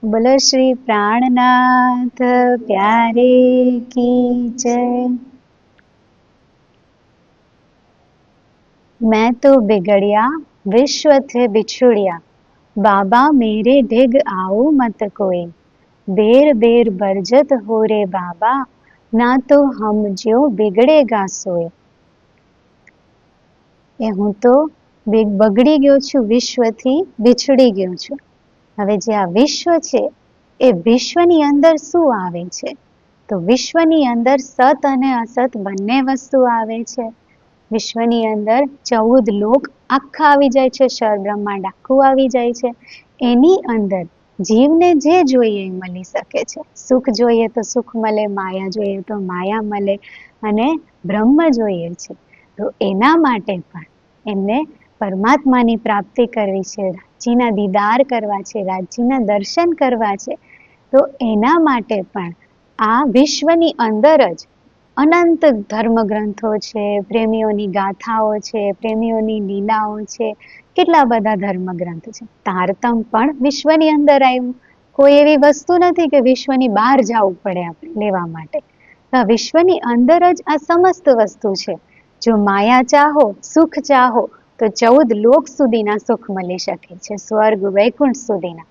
बोलो श्री प्राणनाथ प्यारे की जय। मैं तो बिगड़िया विश्व थे बिछुड़िया, बाबा मेरे ढिग आओ मत कोई। बेर बेर बरजत हो रे बाबा, ना तो हम ज्यो बिगड़ेगा सोए। એ હું તો બગડી ગયો છું, વિશ્વથી બિછડી ગયો છું। હવે જે આ વિશ્વ છે એ વિશ્વની અંદર શું આવે છે? તો વિશ્વની અંદર સત અને અસત બંને વસ્તુ આવે છે। વિશ્વની અંદર 14 લોક આખા આવી જાય છે, શર બ્રહ્માંડ આખું આવી જાય છે। એની અંદર જીવને જે જોઈએ એ મળી શકે છે। સુખ જોઈએ તો સુખ મળે, માયા જોઈએ તો માયા મળે, અને બ્રહ્મ જોઈએ છે તો એના માટે પણ એમને પરમાત્માની પ્રાપ્તિ કરવી છે, રાજ્યના દીદાર કરવા છે, રાજ્યના દર્શન કરવા છે। તો એના માટે પણ આ વિશ્વની અંદર જ અનંત ધર્મગ્રંથો છે, પ્રેમીઓની ગાથાઓ છે, પ્રેમીઓની લીલાઓ છે, કેટલા બધા ધર્મગ્રંથ છે। તારતમ પણ વિશ્વની અંદર આવ્યું। કોઈ એવી વસ્તુ નથી કે વિશ્વની બહાર જવું પડે આપણે લેવા માટે। તો વિશ્વની અંદર જ આ સમસ્ત વસ્તુ છે। જો માયા ચાહો, સુખ ચાહો તો 14 લોક સુધીના સુખ મળી શકે છે, સ્વર્ગ વૈકુંઠ સુધીના।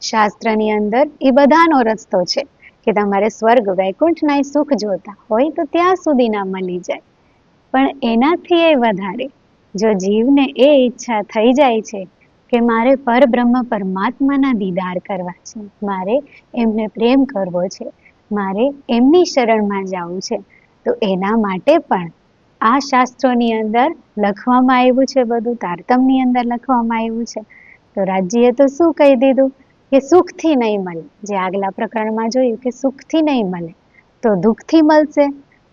શાસ્ત્રની અંદર એ બધાનો રસ્તો છે કે તમારે સ્વર્ગ વૈકુંઠના સુખ જોતા હોય તો ત્યાં સુધીના મળી જાય। પણ એનાથી એ વધારે જો જીવને એ ઈચ્છા થઈ જાય છે કે મારે પરબ્રહ્મ પરમાત્માના દીદાર કરવા છે, મારે એમને પ્રેમ કરવો છે, મારે એમની શરણમાં જવું છે, તો એના માટે પણ આ શાસ્ત્રોની અંદર લખવામાં આવ્યું છે, બધું તારતમની અંદર લખવામાં આવ્યું છે। તો રાજ્યએ તો શું કહી દીધું કે સુખથી નહીં મળે, જે આગલા પ્રકરણમાં જોયું કે સુખથી નહીં મળે તો દુઃખથી મળશે।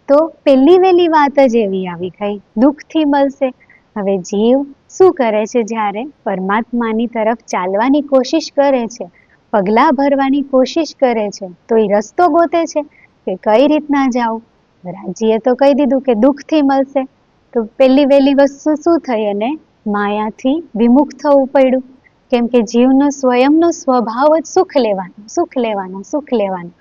તો પહેલી વહેલી વાત જ એવી આવી ગઈ, દુઃખથી મળશે। હવે જીવ શું કરે છે? જ્યારે પરમાત્માની તરફ ચાલવાની કોશિશ કરે છે, પગલાં ભરવાની કોશિશ કરે છે, તો એ રસ્તો ગોતે છે કે કઈ રીતના જાવું। રાજ્યએ તો કહી દીધું કે દુઃખથી મળશે, તો પહેલી વહેલી વસ્તુ શું થઈ? અને માયાથી વિમુખ થવું પડ્યું, કેમ કે જીવનો સ્વયંનો સ્વભાવ જ સુખ લેવાનો, સુખ લેવાનો, સુખ લેવાનો।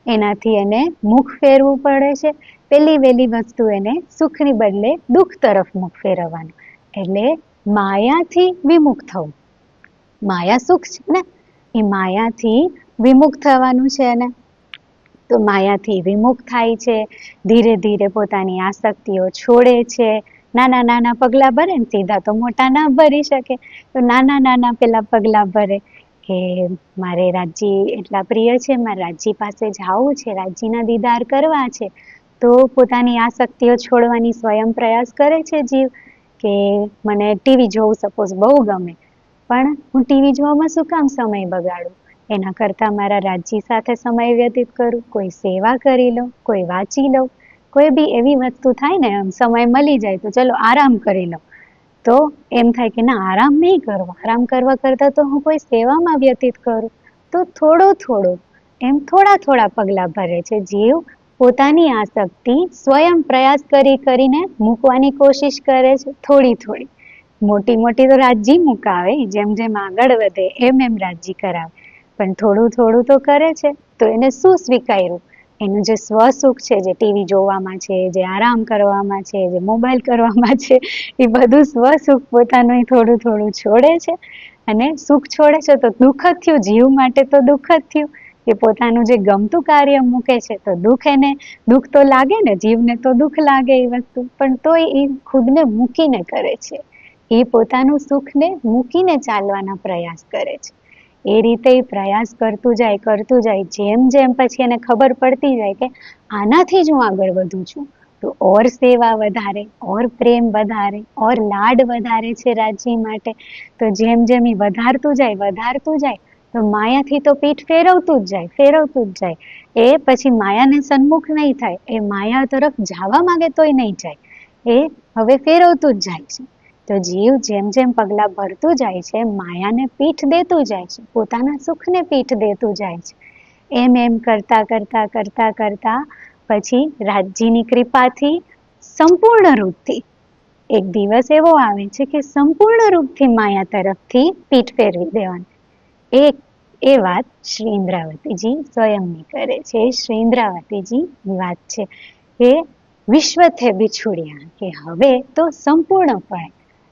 એનાથી એને મુખ ફેરવું પડે છે। પહેલી વહેલી વસ્તુ એને સુખની બદલે દુઃખ તરફ મુખ ફેરવવાનું, એટલે માયાથી વિમુખ થવું। માયા સુખ છે ને, એ માયાથી વિમુખ થવાનું છે એને। તો માયાથી વિમુખ થાય છે, ધીરે ધીરે પોતાની આસક્તિઓ છોડે છે। નાના નાના પગલાં ભરે ને, સીધા તો મોટા ના ભરી શકે, તો નાના નાના પેલા પગલાં ભરે કે મારે રાજ્ય એટલા પ્રિય છે, મારે રાજ્ય પાસે જવું છે, રાજ્યના દીદાર કરવા છે, તો પોતાની આસક્તિઓ છોડવાની સ્વયં પ્રયાસ કરે છે જીવ કે મને ટીવી જોવું સપોઝ બહુ ગમે, પણ હું ટીવી જોવામાં શું કામ સમય બગાડું? એના કરતાં મારા રાજ્ય સાથે સમય વ્યતીત કરું, કોઈ સેવા કરી લઉં, કોઈ વાંચી લઉં, કોઈ બી એવી વસ્તુ થાય ને, એમ સમય મળી જાય તો ચલો આરામ કરી લઉં, તો એમ થાય કે ના, આરામ નહીં કરવો, આરામ કરવા કરતાં તો હું કોઈ સેવામાં વ્યતીત કરું। તો થોડો થોડો એમ થોડા થોડા પગલાં ભરે છે જીવ, પોતાની આસક્તિ સ્વયં પ્રયાસ કરીને મૂકવાની કોશિશ કરે છે, થોડી થોડી। મોટી મોટી તો રાજ્ય મુકાવે, જેમ જેમ આગળ વધે એમ એમ રાજ્ય કરાવે, પણ થોડું થોડું તો કરે છે। તો એને શું સ્વીકાર્યું? એનું જે સ્વસુખ છે, જે ટીવી જોવામાં છે, જે આરામ કરવામાં છે, જે મોબાઈલ કરવામાં છે, એ બધું સ્વસુખ પોતાનું થોડું થોડું છોડે છે। અને સુખ છોડે છે તો દુઃખ જ થયું, જીવ માટે તો દુઃખ જ થયું કે પોતાનું જે ગમતું કાર્ય મૂકે છે તો દુઃખ તો લાગે ને, જીવને તો દુઃખ લાગે એ વસ્તુ, પણ તોય એ ખુદને મૂકીને કરે છે, એ પોતાનું સુખને મૂકીને ચાલવાના પ્રયાસ કરે છે। એ રીતે પ્રયાસ કરતું જાય, જેમ જેમ પછી એને ખબર પડતી જાય કે આનાથી જ હું આગળ વધું છું, તો ઓર સેવા વધારે, ઓર પ્રેમ વધારે, ઓર લાડ વધારે છે રાજ્ય માટે। તો જેમ જેમ એ વધારતું જાય તો માયાથી તો પીઠ ફેરવતું જ જાય। એ પછી માયાને સન્મુખ નહીં થાય, એ માયા તરફ જવા માંગે તોય નહીં જાય, એ હવે ફેરવતું જ જાય છે। તો જીવ જેમ જેમ પગલાં ભરતું જાય છે, માયાને પીઠ દેતું જાય છે, પોતાના સુખને પીઠ દેતું જાય છે। એમ એમ કરતા પછી રાજ્યની કૃપાથી સંપૂર્ણ રૂપથી એક દિવસ એવો આવે છે કે સંપૂર્ણ રૂપથી માયા તરફથી પીઠ ફેરવી દેવાની। એક એ વાત શ્રી ઇન્દ્રાવતીજી સ્વયંની કરે છે. એ શ્રી ઇન્દ્રાવતીજીની વાત છે કે વિશ્વથે બિછુડ્યા, કે હવે તો સંપૂર્ણપણે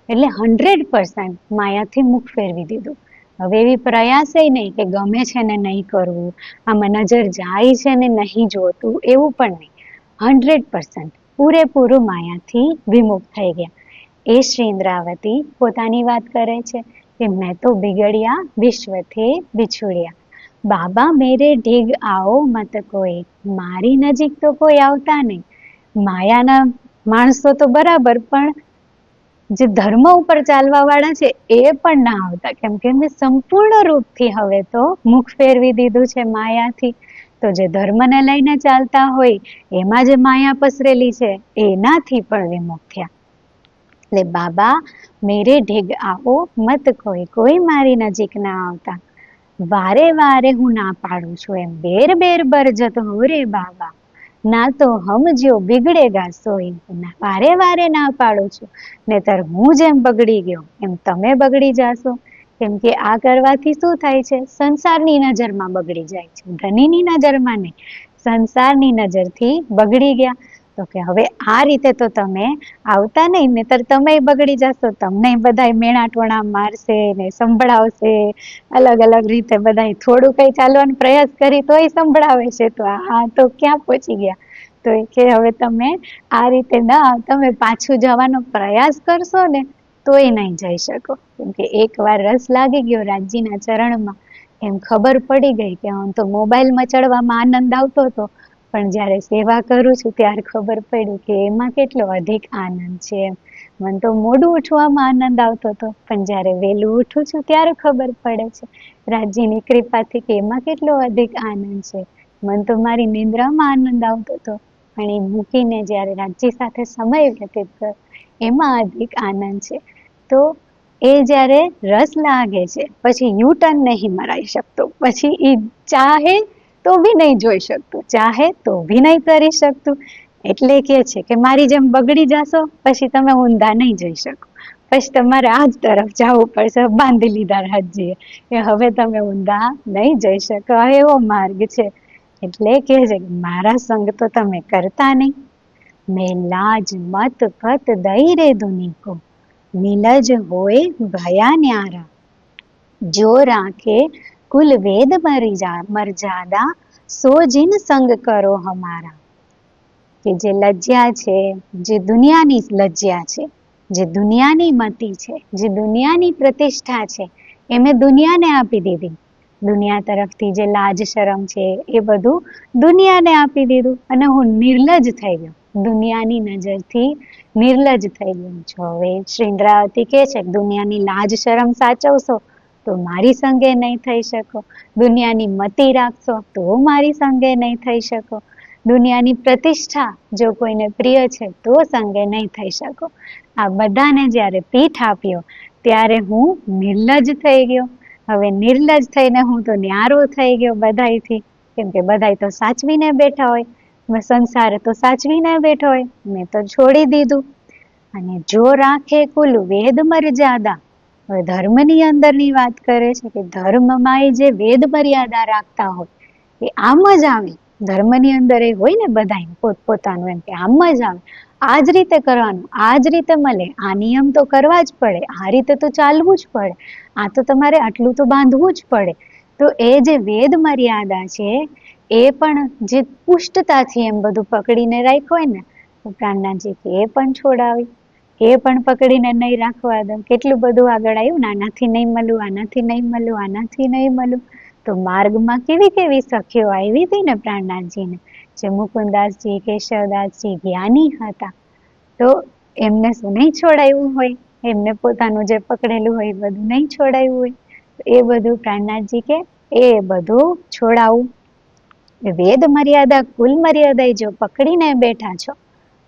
એટલે 100% માયાથી મુખ ફેરવી દીધું. હવે એવી પ્રયાસે નહીં કે ગમે છે ને નહીં કરવું, આમાં નજર જાય છે ને નહીં જોતું, એવું પણ નહીં. 100% પૂરેપૂરું માયાથી વિમુખ થઈ ગયા. એ શ્રી ઇન્દ્રાવતી પોતાની વાત કરે છે કે મેં તો બિગડ્યા વિશ્વથી બિછુડ્યા, બાબા મેરે ઢીગ આવો મત કોઈ, મારી નજીક તો કોઈ આવતા નહીં. માયાના માણસો તો બરાબર, પણ જે ધર્મ ઉપર ચાલવા વાળા છે એ પણ ના આવતા, કેમ કે મેં સંપૂર્ણ રૂપથી હવે તો મુખ ફેરવી દીધું છે માયાથી. તો જે ધર્મને લઈને ચાલતા હોય એમાં જે માયા પસરેલી છે એનાથી પણ વિમુખ થયા. એટલે બાબા મેરે ઢીગ આવો મત કોઈ, કોઈ મારી નજીક ના આવતા. વારે વારે હું ના પાડું છું એમ, બેર બેર બરજત હો રે બાબા, ના તો હમજો બિગડેગા સોઈ. વારે વારે ના પાડું છું, નહીતર હું જેમ બગડી ગયો એમ તમે બગડી જાશો. કેમ કે આ કરવાથી શું થાય છે? સંસારની નજરમાં બગડી જાય છે, ધનીની નજરમાં નહીં, સંસારની નજરથી બગડી ગયા. તો કે હવે આ રીતે તો તમે આવતા નહીં, નહીતર તમે બગડી જશો. તમને બધા મેણાટોણા મારશે ને સંભળાવશે, અલગ અલગ રીતે બધા થોડું કઈ ચાલવાનો પ્રયાસ કરી તોય સંભળાવે છે. તો આ તો ક્યાં પહોંચી ગયા? તો એ કે હવે તમે આ રીતે ના, તમે પાછું જવાનો પ્રયાસ કરશો ને તોય નહીં જઈ શકો. કેમ કે એકવાર રસ લાગી ગયો રાજીના ચરણમાં, એમ ખબર પડી ગઈ કે હું તો મોબાઈલમાં ચડવામાં આનંદ આવતો હતો, પણ જ્યારે સેવા કરું છું ત્યારે ખબર પડી કે એમાં કેટલો અધિક આનંદ છે. મને તો મોડું ઉઠવામાં આનંદ આવતો હતો, પણ જ્યારે વહેલું ઉઠું છું ત્યારે ખબર પડે છે રાજજીની કૃપાથી કે એમાં કેટલો અધિક આનંદ છે. મને તો મારી નિંદ્રામાં આનંદ આવતો હતો, પણ એ મૂકીને જ્યારે રાજજી સાથે સમય વ્યતીત કર્યો એમાં અધિક આનંદ છે. તો એ જ્યારે રસ લાગે છે પછી યુટર્ન નહીં મરાઈ શકતો, પછી એ ચાહે તો બી નહીં જોઈ શકતું, ચાહે તો બી નહીં કરી શકતું. એટલે કે છે કે મારી જેમ બગડી જશો પછી તમે ઊંધા નહીં જઈ શકો, પછી તમારે આ જ તરફ જવું પડશે. બાંધી લીધા રાજજીએ કે હવે તમે ઊંધા નહીં જઈ શકો, એવો માર્ગ છે. એટલે કે છે કે મારા સંગ તો તમે કરતા નહીં. મેં લાજ મત કત દઈ રે દુની કો, નીલજ હોય ભયા ન્યારા, જો રાખે કુલ વેદ મર્યાદા, સો જીન સંગ કરો હમારા. કે જે લજ્જા છે, જે દુનિયાની લજ્જા છે, જે દુનિયાની મતિ છે, જે દુનિયાની પ્રતિષ્ઠા છે, એ મેં દુનિયાને આપી દીધી. દુનિયા તરફથી જે લાજ શરમ છે એ બધું દુનિયાને આપી દીધું, અને હું નિર્લજ થઈ ગયો, દુનિયાની નજરથી નિર્લજ થઈ ગયો છું. હવે શ્રી ઇન્દ્રાવતી કહે છે દુનિયાની લાજ શરમ સાચવશો તો મારી સંગે નહીં થઈ શકો, દુનિયાની મતિ રાખશો તો મારી સંગે નહીં થઈ શકો, દુનિયાની પ્રતિષ્ઠા જો કોઈને પ્રિય છે તો સંગે નહીં થઈ શકો. આ બધાને જ્યારે પીઠ આપ્યો ત્યારે હું નિર્લજ થઈ ગયો. હવે નિર્લજ થઈને હું તો ન્યારો થઈ ગયો બધાયથી, કેમ કે બધાય તો સાચવીને બેઠા હોય, સંસાર તો સાચવીને બેઠો હોય, મેં તો છોડી દીધું. અને જો રાખે કુલ વેદ મર્યાદા, હવે ધર્મની અંદરની વાત કરે છે કે ધર્મમાં જે વેદ મર્યાદા રાખતા હોય એ આમ જ આવે. ધર્મની અંદર એ હોય ને બધા પોતપોતાનું, એમ કે આમ જ આવે, આ જ રીતે કરવાનું, આ જ રીતે મળે, આ નિયમ તો કરવા જ પડે, આ રીતે તો ચાલવું જ પડે, આ તો તમારે આટલું તો બાંધવું જ પડે. તો એ જે વેદ મર્યાદા છે એ પણ જે પુષ્ટતાથી એમ બધું પકડીને રાખ્યું હોય ને, તો પ્રાણનાથજી કે એ પણ છોડાવી, એ પણ પકડીને નહીં રાખવા દઉં. કેટલું બધું આગળ આવ્યું ને, આનાથી નહીં મળું, આનાથી નહીં મળું, આનાથી નહીં મળું. તો માર્ગમાં કેવી કેવી સખીઓ આવી હતી ને પ્રાણનાથજીને, જે મુકુદાસજી, કેશવદાસજી જ્ઞાની હતા, તો એમને શું નહીં છોડાયું હોય, એમને પોતાનું જે પકડેલું હોય એ બધું નહીં છોડાયું હોય, એ બધું પ્રાણનાથજી કે એ બધું છોડાવું. વેદ મર્યાદા કુલ મર્યાદા જો પકડીને બેઠા છો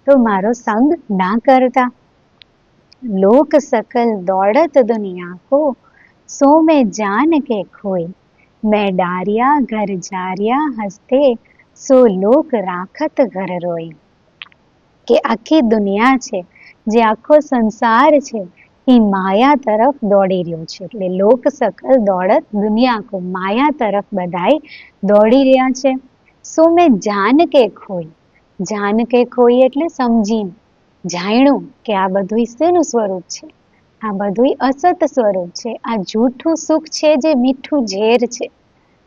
તો મારો સંગ ના કરતા. લોક સકલ દોડત દુનિયા કો, સો મેં જાન કે ખોઈ, મેં ડારિયા ઘર જારિયા હસતે, સો લોક રાખત ઘર રોઈ. કે આખી દુનિયા છે, જે આખો સંસાર છે એ માયા તરફ દોડી રહ્યો છે. એટલે લોક સકલ દોડત દુનિયા કો, માયા તરફ બધાય દોડી રહ્યા છે. સો મેં જાન કે ખોઈ, જાન કે ખોઈ એટલે સમજીને, જાણ્યું કે આ બધું શેનું સ્વરૂપ છે, આ બધું અસત સ્વરૂપ છે. આ જૂઠું સુખ છે જે મીઠું ઝેર છે,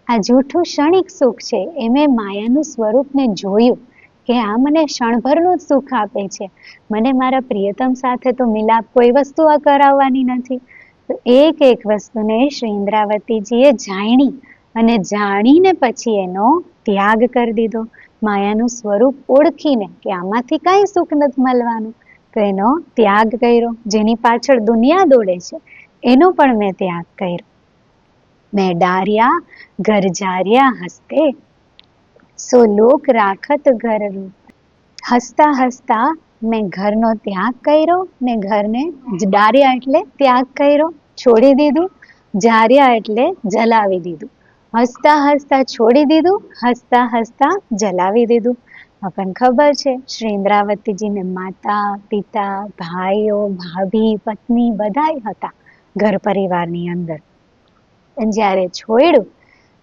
આ જૂઠું ક્ષણિક સુખ છે એ મેં માયાનું સ્વરૂપને જોયું કે આ મને ક્ષણભરનું જ સુખ આપે છે. મને મારા પ્રિયતમ સાથે તો મિલાપ કોઈ વસ્તુ આ કરાવવાની નથી. તો એક એક વસ્તુને શ્રી ઇન્દ્રાવતીજીએ જાણી અને જાણીને પછી એનો ત્યાગ કરી દીધો. માયાનું સ્વરૂપ ઓળખીને કે આમાંથી કાંઈ સુખ નથી મળવાનું, તો એનો ત્યાગ કર્યો. જેની પાછળ દુનિયા દોડે છે એનો પણ મેં ત્યાગ કર્યો. મેં ડાર્યા ઘર જાર્યા હસતે, સો લોક રાખત ઘર રૂપ. હસતા હસતા મેં ઘરનો ત્યાગ કર્યો ને ઘરને ડાર્યા એટલે ત્યાગ કર્યો, છોડી દીધું. જાર્યા એટલે જલાવી દીધું. હસતા હસતા છોડી દીધું, હસતા હસતા જલાવી દીધું. આપણને ખબર છે શ્રી ઇન્દ્રાવતીજીને માતા પિતા ભાઈઓ ભાભી પત્ની બધાય હતા ઘર પરિવારની અંદર. જ્યારે છોડ્યું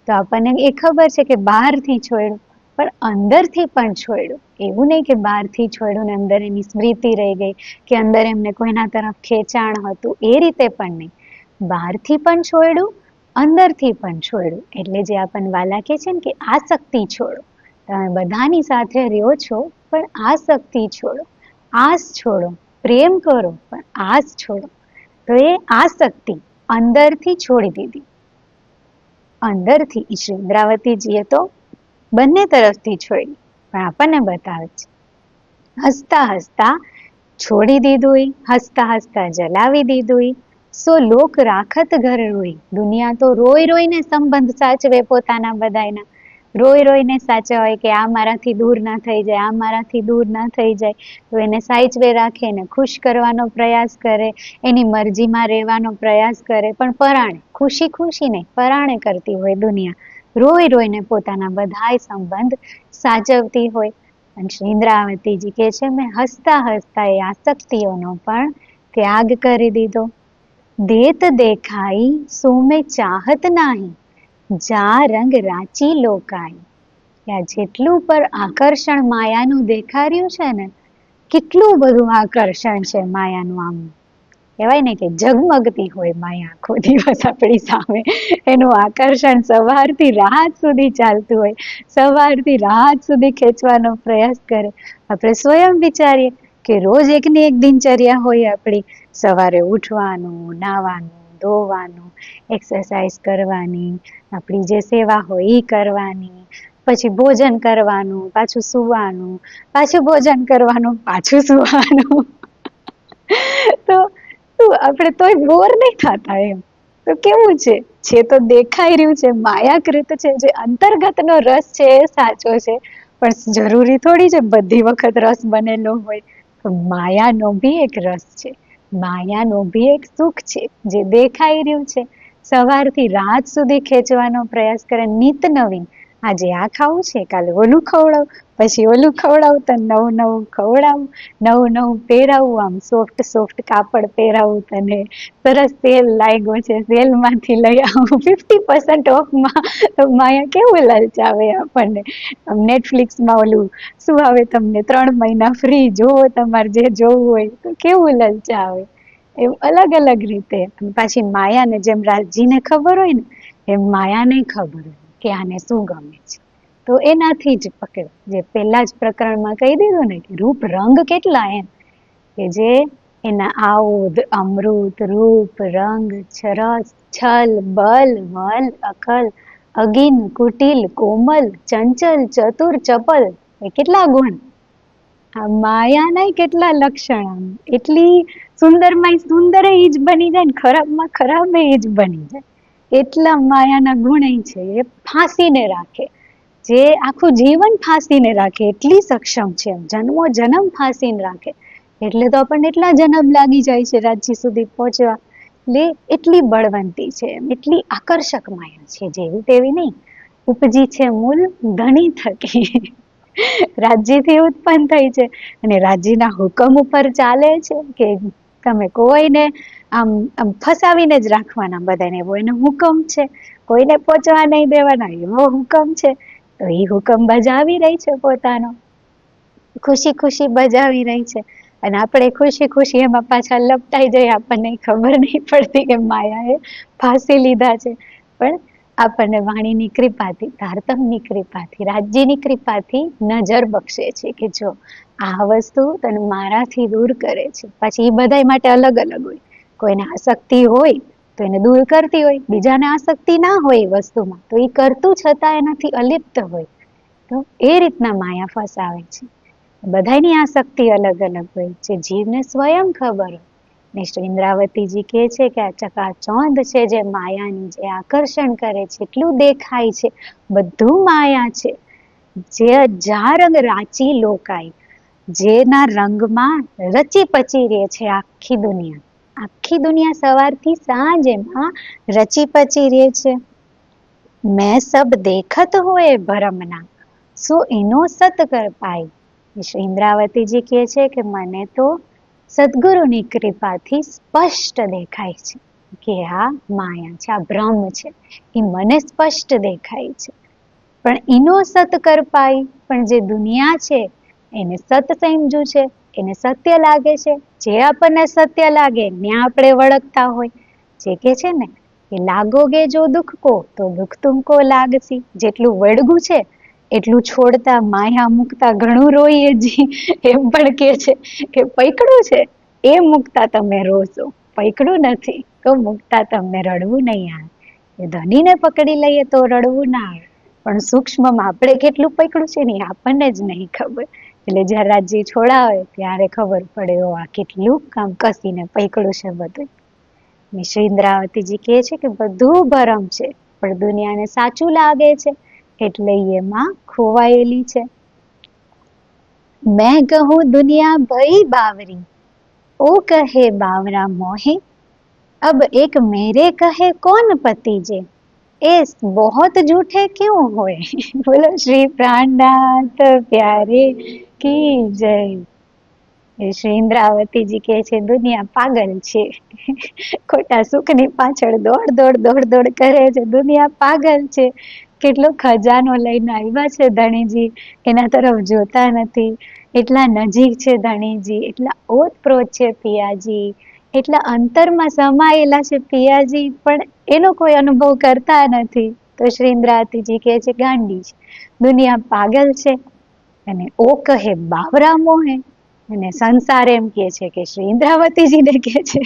તો આપણને એ ખબર છે કે બહારથી છોડ્યું પણ અંદરથી પણ છોડ્યું. એવું નહીં કે બહારથી છોડ્યું ને અંદર એની સ્મૃતિ રહી ગઈ કે અંદર એમને કોઈના તરફ ખેંચાણ હતું, એ રીતે પણ નહીં. બહારથી પણ છોડ્યું, અંદરથી પણ છોડ્યું. એટલે જે આપણને વાલા કહે છે ને કે આસક્તિ છોડો. તમે બધાની સાથે રહ્યો છો પણ આસક્તિ છોડો, આસ છોડો. પ્રેમ કરો પણ આસ છોડો. તો એ આસક્તિ અંદરથી છોડી દીધી. અંદરથી શ્રી ઇન્દ્રાવતીજીએ તો બંને તરફથી છોડી, પણ આપણને બતાવે છે હસતા હસતા છોડી દીધું, હસતા હસતા જલાવી દીધું. સો લોક રાખત ઘર રોઈ. દુનિયા તો રોઈ રોઈને સંબંધ સાચવે પોતાના બધાયના, રોઈ રોઈને સાચવે કે આ મારાથી દૂર ના થઈ જાય, આ મારાથી દૂર ના થઈ જાય. તો એને સાચવે રાખે, એને ખુશ કરવાનો પ્રયાસ કરે, એની મરજીમાં રહેવાનો પ્રયાસ કરે, પણ પરાણે ખુશી ખુશી નહીં, પરાણે કરતી હોય દુનિયા. રોઈ રોઈને પોતાના બધાય સંબંધ સાચવતી હોય. અને શ્રી ઇન્દ્રાવતીજી કહે છે મેં હસતા હસતા એ આસક્તિઓનો પણ ત્યાગ કરી દીધો. દેત દેખાઈ સો મેં ચાહત નાહી, જા રંગ રાચી લોકાઈ. આ જેટલું પર આકર્ષણ માયાનું દેખાડ્યું છે ને, કેટલું બધું આકર્ષણ છે માયાનું. આમ કહેવાય ને કે ઝગમગતી હોય માયા આખો દિવસ આપણી સામે. એનું આકર્ષણ સવારથી રાત સુધી ચાલતું હોય, સવારથી રાત સુધી ખેંચવાનો પ્રયાસ કરે. આપણે સ્વયં વિચારીએ કે રોજ એકની એક દિનચર્યા હોય આપણી. સવારે ઉઠવાનું, નાવાનું, ધોવાનું, એક્સરસાઇઝ કરવાની, આપણી જે સેવા હોય એ કરવાની, પછી ભોજન કરવાનું, પાછું સુવાનું, પાછું ભોજન કરવાનું, પાછું સુવાનું. તો આપણે તોય બોર નહીં થતા એમ. તો કેવું છે તો દેખાઈ રહ્યું છે, માયાકૃત છે. જે અંતર્ગતનો રસ છે એ સાચો છે, પણ જરૂરી થોડી છે બધી વખત રસ બનેલો હોય. તો માયાનો બી એક રસ છે, માયાનો બી એક સુખ છે જે દેખાઈ રહ્યું છે. સવારથી રાત સુધી ખેંચવાનો પ્રયાસ કરે, નિત નવીન. આજે આ ખાવું છે, કાલે ઓલું ખવડાવું, પછી ઓલું ખવડાવું, તો નવું નવું ખવડાવું, નવું નવું પહેરાવું, આમ સોફ્ટ સોફ્ટ કાપડ પહેરાવું, તને સરસ સેલ લાગ્યો છે, સેલમાંથી લઈ આવું 50% ઓફમાં. તો માયા કેવું લલચાવે આપણને. નેટફ્લિક્સમાં ઓલું શું આવે, તમને 3 મહિના ફ્રી, જોવો તમારે જે જોવું હોય. તો કેવું લલચાવે. એવું અલગ અલગ રીતે. પાછી માયાને જેમ રાજીને ખબર હોય ને, એમ માયાને ખબર હોય કે આને શું ગમે છે. તો એનાથી જ પકડે. જે પહેલા જ પ્રકરણમાં કહી દીધું ને કે રૂપ રંગ કેટલા, એમ કે જે એના આઉદ અમૃત રૂપ રંગ રસ છલ બલ વલ અકલ અગિન કુટિલ કોમલ ચંચલ ચતુર ચપલ. એ કેટલા ગુણ. આ માયાના કેટલા લક્ષણ. એટલી સુંદરમાં સુંદર એ જ બની જાય ને ખરાબમાં ખરાબ એ જ બની જાય. એટલા માયાના ગુણ છે. એ ફાંસીને રાખે, જે આખું જીવન ફાંસીને રાખે, એટલી સક્ષમ છે. જન્મો જન્મ ફાંસીને રાખે. એટલે તો આપણને એટલા જન્મ લાગી જાય છે રાજ્ય સુધી પહોંચવા. એટલે એટલી બળવંતી છે, એટલી આકર્ષક માયા છે. જેવી તેવી નહીં. ઉપજી છે મૂલ ધણી થકી. રાજ્યથી ઉત્પન્ન થઈ છે અને રાજ્યના હુકમ ઉપર ચાલે છે કે તમે કોઈને આમ આમ ફસાવીને જ રાખવાના બધાને, એવો એનો હુકમ છે. કોઈને પહોંચવા નહીં દેવાના, એવો હુકમ છે. તો એ હુકમ બજાવી રહી છે પોતાનો, ખુશી ખુશી બજાવી રહી છે. અને આપણે ખુશી ખુશી એમાં પાછા લપટાઈ જઈએ, આપણને ખબર નહીં પડતી કે માયાએ ફાંસી લીધા છે. પણ આપણને વાણીની કૃપાથી, ધારતમની કૃપાથી, રાજ્યની કૃપાથી નજર બક્ષે છે કે જો આ વસ્તુ તને મારાથી દૂર કરે છે. પછી એ બધા માટે અલગ અલગ હોય. કોઈને આસક્તિ હોય તો એને દૂર કરતી હોય, બીજાને આસક્તિ ના હોય એ વસ્તુમાં તો એ કરતું છતાં એનાથી અલિપ્ત હોય. તો એ રીતના માયા ફસાવે છે. બધાની આસક્તિ અલગ અલગ હોય છે, જીવને સ્વયં ખબર હોય. ને શ્રી ઇન્દ્રાવતીજી કહે છે કે આ ચકાચોંધ છે જે માયાની, જે આકર્ષણ કરે છે, એટલું દેખાય છે, બધું માયા છે. જે જા રંગ રાચી લોકાય, જેના રંગમાં રચી પચી રહે છે આખી દુનિયા. આખી દુનિયા સવારથી સાંજ એમાં રચી પચી રહે છે. મેં સબ દેખત હોય ભરમના, સો એનો સત કર પાય. શ્રી ઇન્દ્રાવતીજી કહે છે કે મને તો સદગુરુની કૃપાથી સ્પષ્ટ દેખાય છે કે આ માયા છે, આ ભ્રમ છે, એ મને સ્પષ્ટ દેખાય છે. પણ એનો સત કર પાય, પણ જે દુનિયા છે એને સત સમજ્યું છે, એને સત્ય લાગે છે. જે આપણને સત્ય લાગે ને આપણે વળગતા હોય. જે કે છે ને કે લાગોગે જો દુઃખ કો તો દુઃખ તુમકો લાગસી. જેટલું વળગું છે એટલું છોડતા, માયા મૂકતા ઘણું રોઈએ જી. એમ પણ કે છે કે પૈકડું છે એ મૂકતા તમે રોશો, પૈકડું નથી તો મૂકતા તમને રડવું નહીં આવે. એ ધનીને પકડી લઈએ તો રડવું ના આવે, પણ સૂક્ષ્મમાં આપણે કેટલું પકડું છે ને આપણને જ નહીં ખબર. એટલે જ્યારે રાજ્ય છોડાવે ત્યારે ખબર પડે આ કેટલું કામ કસીને પકડું છે બધું. શ્રી ઇન્દ્રાવતીજી કહે છે કે બધું ભરમ છે, પણ દુનિયાને સાચું લાગે છે એટલે એમાં ખોવાયેલી છે. મેં કહું દુનિયા ભઈ બાવરી, ઓ કહે બાવરા મોહે, अब एक मेरे कहे कौन पति जे, ए बहुत झूठे क्यों होए. बोलो श्री प्राणनाथ प्यारे की जय. શ્રી ઇન્દ્રાવતીજી કહે છે દુનિયા પાગલ છે, ખોટા સુખની પાછળ દોડ દોડ દોડ દોડ કરે છે. દુનિયા પાગલ છે. કેટલો ખજાનો લઈને આવ્યા છે ધણીજી, એના તરફ જોતા નથી. એટલા નજીક છે ધણીજી, એટલા ઓતપ્રોત છે પિયાજી, એટલા અંતરમાં સમાયેલા છે પિયાજી, પણ એનો કોઈ અનુભવ કરતા નથી. તો શ્રી ઇન્દ્રાવતીજી કહે છે ગાંડી છે, દુનિયા પાગલ છે. અને ઓ કહે બાવરા મોહે, અને સંસાર એમ કે છે કે શ્રી ઇન્દ્રાવતીજીને કે છે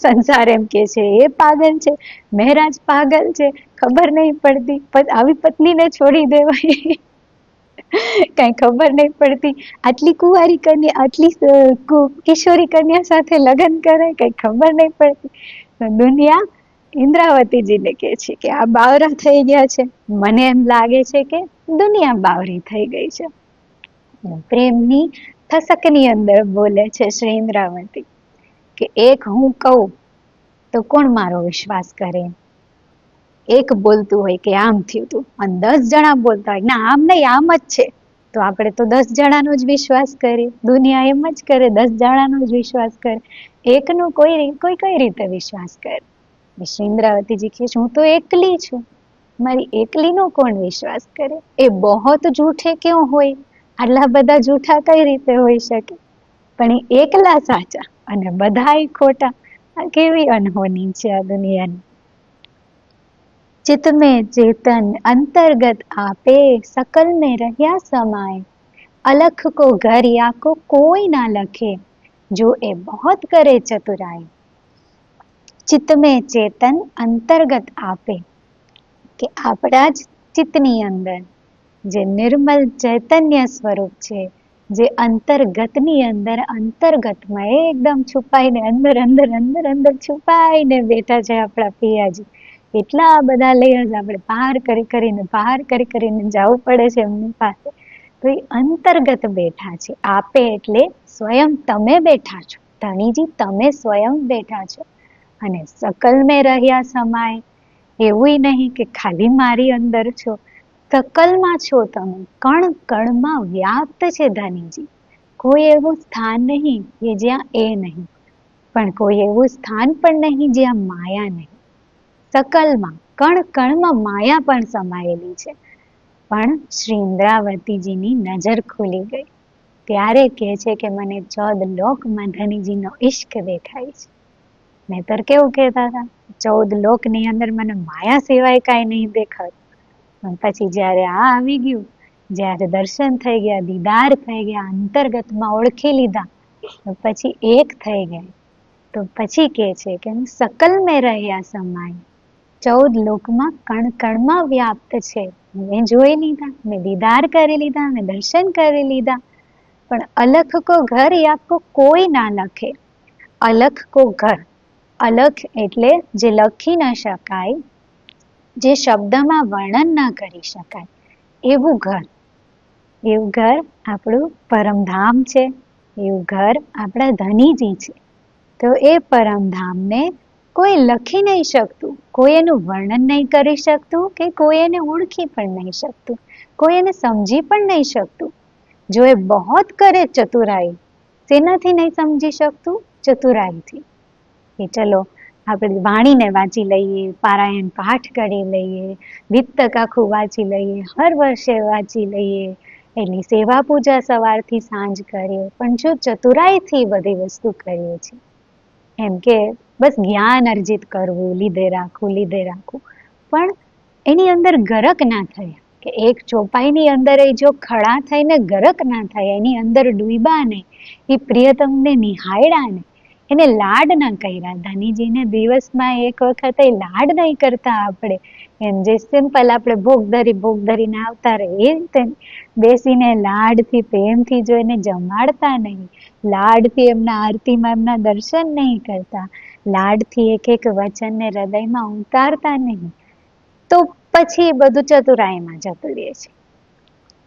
સંસાર એમ કે છે એ પાગલ છે, મહારાજ પાગલ છે. ખબર નહીં પડતી, આવી પત્નીને છોડી દેવાય કઈ ખબર નહીં પડતી. આટલી કુંવારી કન્યા, આટલી કિશોરી કન્યા સાથે લગ્ન કરે, કઈ ખબર નહીં પડતી. દુનિયા ઇન્દ્રાવતીજીને કે છે કે આ બાવરા થઈ ગયા છે. મને એમ લાગે છે કે દુનિયા બાવરી થઈ ગઈ છે. પ્રેમની થસકની અંદર બોલે છે શ્રી ઇન્દ્રાવતી કે એક હું કહું તો કોણ મારો વિશ્વાસ કરે. એક બોલતું હોય કે આમ થયું તું, અને 10 જણા બોલતા હોય ના આમ નહીં આમ જ છે, તો આપણે તો 10 જણાનો જ વિશ્વાસ કરીએ. દુનિયા એમ જ કરે, 10 જણાનો જ વિશ્વાસ કરે. એકનો કોઈ કઈ રીતે વિશ્વાસ કરે. શ્રી ઇન્દ્રાવતીજી કહે છે હું તો એકલી છું, મારી એકલીનો કોણ વિશ્વાસ કરે. એ બહોત જૂઠે ક્यों હોય, આટલા બધા જૂઠા કઈ રીતે હોઈ શકે. પણ એ એકલા સાચા અને બધાય ખોટા. આ કેવી અનહોની છે આ દુનિયાની. चित में चेतन अंतर्गत आपे, सकल में રહ્યા समाए, अलख को घर या को कोई ना लखे, जो ए बहुत करे चतुराई. चित्त में चेतन अंतर्गत आपे, કે આપણા જ ચિત્તની અંદર જે નિર્મલ ચૈતન્ય સ્વરૂપ છે, જે અંતર્ગતની અંદર અંતર્ગતમાં એકદમ છુપાઈને અંદર અંદર અંદર અંદર છુપાઈને બેઠા છે આપણા પિયાજી. એટલા બધા લેયર્સ આપણે પાર કરી કરીને જવું પડે છે એમની પાસે. તો એ અંતર્ગત બેઠા છે. આપે એટલે સ્વયં તમે બેઠા છો ધણીજી, તમે સ્વયં બેઠા છો. અને સકલ મેં રહ્યા સમાય, એવું નહીં કે ખાલી મારી અંદર છો, સકલમાં છો તમે, કણ કણમાં વ્યાપ્ત છે ધણીજી. કોઈ એવું સ્થાન નહીં કે જ્યાં એ નહીં. પણ કોઈ એવું સ્થાન પણ નહીં જ્યાં માયા નહીં. સકલમાં કણ કણમાં માયા પણ સમાયેલી છે. પણ શ્રી ઇન્દ્રાવતીજીની નજર ખુલી ગઈ. ત્યારે કહે છે કે મને 14 લોકમાં ધનીજીનો ઇશ્ક દેખાય છે. નહીતર કેવું કહેતા હતા, 14 લોકની અંદર મને માયા સિવાય કાંઈ નહીં દેખાતું. પણ પછી જ્યારે આ આવી ગયું, જ્યારે દર્શન થઈ ગયા, દીદાર થઈ ગયા, અંતર્ગતમાં ઓળખી લીધા, તો પછી એક થઈ ગયા. તો પછી કહે છે કે સકલ મેં રહ્યા સમાય, 14 લોકમાં કણ કણમાં વ્યાપ્ત છે. મેં જોઈ લીધા, મેં દીદાર કરી લીધા, મેં દર્શન કરી લીધા. પણ અલખ કો ઘર યાકો કોઈ ના લખે. અલખ કો ઘર, અલખ એટલે જે લખી ન શકાય, જે શબ્દમાં વર્ણન ન કરી શકાય એવું ઘર. એવું ઘર આપણું પરમધામ છે, એવું ઘર આપણા ધનીજી છે. તો એ પરમધામને કોઈ લખી નહીં શકતું, કોઈ એનું વર્ણન નહીં કરી શકતું, કે કોઈ એને ઓળખી પણ નહીં શકતું, કોઈ એને સમજી પણ નહીં શકતું. જો એ બહોત કરે ચતુરાઈ, શેનાથી નહીં સમજી શકતું? ચતુરાઈથી. કે ચલો આપણે વાણીને વાંચી લઈએ, પારાયણ પાઠ કરી લઈએ, વિત્તક આખું વાંચી લઈએ, હર વર્ષે વાંચી લઈએ, એની સેવા પૂજા સવારથી સાંજ કરીએ, પણ જો ચતુરાઈથી બધી વસ્તુ કરીએ છીએ, એમ કે બસ જ્ઞાન અર્જિત કરવું, લીધે રાખવું, પણ એની અંદર ગરક ના થયા, કે એક ચોપાઈની અંદર એ જો ખડા થઈને ગરક ના થયા, એની અંદર ડૂબા નહીં, એ પ્રિયતમને નિહાળ્યા નહીં, એને લાડ ના કર્યા. ધનીજીને દિવસમાં એક વખત એ લાડ નહીં કરતા આપણે, એમ જે સિમ્પલ આપણે ભોગ ધરીને આવતા રહે એ રીતે બેસીને લાડથી પ્રેમથી જો એને જમાડતા નહીં, લાડથી એમના આરતીમાં એમના દર્શન નહીં કરતા, લાડથી એક એક વચનને હૃદયમાં ઉતારતા નહીં, તો પછી બધું ચતુરાઈમાં જતું રહે છે.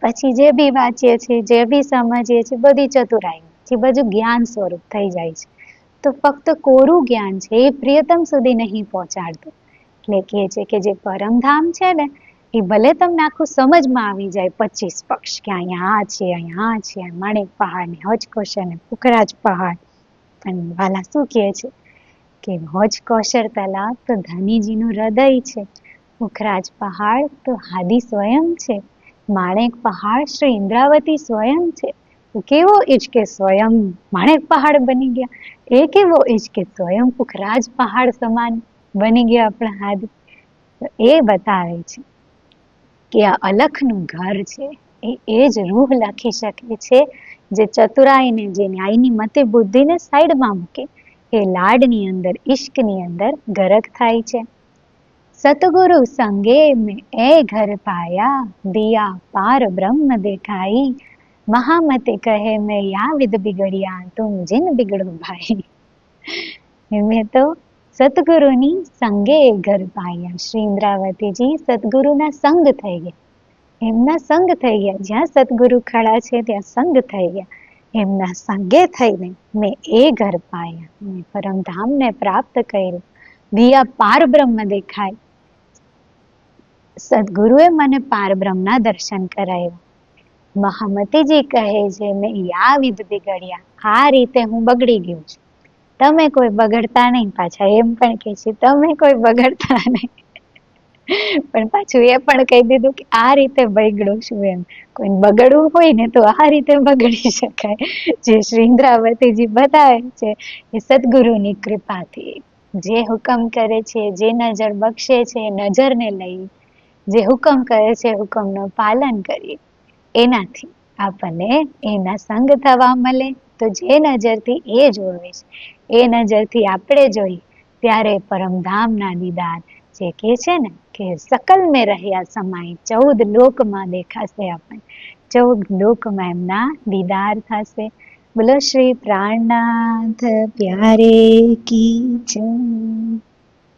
પછી જે બી વાંચીએ છીએ, જે બી સમજીએ છીએ, બધી ચતુરાઈમાં બધું જ્ઞાન સ્વરૂપ થઈ જાય છે. તો ફક્ત કોરું જ્ઞાન છે એ પ્રિયતમ સુધી નહીં પહોંચાડતું. એટલે કહે છે કે જે પરમધામ છે ને, એ ભલે તમને આખું સમજમાં આવી જાય 25 પક્ષ, કે અહીંયા છે, માણેક પહાડ ને હોજકોશર ને પુખરાજ પહાડ, પણ વાલા શું કહે છે કે હોજકોશર તલાવ તો ધનીજીનું હૃદય છે, પુખરાજ પહાડ તો હાદી સ્વયં છે, માણેક પહાડ શ્રી ઇન્દ્રાવતી સ્વયં છે. તો કેવો ઈજ કે સ્વયં માણેક પહાડ બની ગયા, એ કેવો ઈજ કે સ્વયં પુખરાજ પહાડ સમાન બની ગયા આપણા હાદી. તો એ બતાવે છે કે આ અલખનું ઘર છે, એ જ રૂહ લખી શકે છે, જે ચતુરાઈને, જે ન્યાયની મતે બુદ્ધિને સાઈડમાં મૂકે, એ લાડની અંદર, ઈશ્કની અંદર ગરક થાય છે. સતગુરુ સંગે મેં એ ઘર પાયા, દિયા પાર બ્રહ્મ દેખાઈ, મહામતે કહે મેં યા વિદ બિગડ્યા, તુમ જીન બિગડો ભાઈ. મેં તો સતગુરુની સંગે એ ઘર પાયા. શ્રી ઇન્દ્રાવતીજી સતગુરુના સંગ થઈ ગયા, એમના સંગ થઈ ગયા. જ્યાં સતગુરુ ખડા છે ત્યાં સંગ થઈ ગયા. એમના સંગે થઈને મેં એ ઘર પાયા, મેં પરમધામને પ્રાપ્ત કર્યું. દિયા પાર બ્રહ્મ દેખાય, સદગુરુએ મને પાર બ્રહ્મના દર્શન કરાવ્યા. મહામતીજી કહે છે મેં યા વિધ બિગડ્યા, આ રીતે હું બગડી ગયું છું, તમે કોઈ બગડતા નહીં. પાછા એમ પણ કહે છે તમે કોઈ બગડતા નહીં, પણ પાછું એ પણ કહી દીધું કે આ રીતે બગડું છું. એમ કોઈ બગડવું હોય ને તો આ રીતે બગડી શકાય. જે શ્રી ઇન્દ્રાવતીજી બતાવે છે એ સદગુરુની કૃપાથી, જે હુકમ કરે છે, જે નજર બક્ષે છે, એ નજરને લઈ જે હુકમ કરે છે, હુકમનું પાલન કરીએ, એનાથી આપણને એના સંગ થવા મળે. તો જે નજરથી એ જોવે છે, એ નજરથી આપણે જોઈએ, ત્યારે પરમધામના દીદાર, જે કહે છે ને કે સકલ મેં રહ્યા સમાય, 14 લોકમાં દેખાશે આપણને, 14 લોકમાં એમના દીદાર થશે. બોલો શ્રી પ્રાણનાથ પ્યારે કી જય.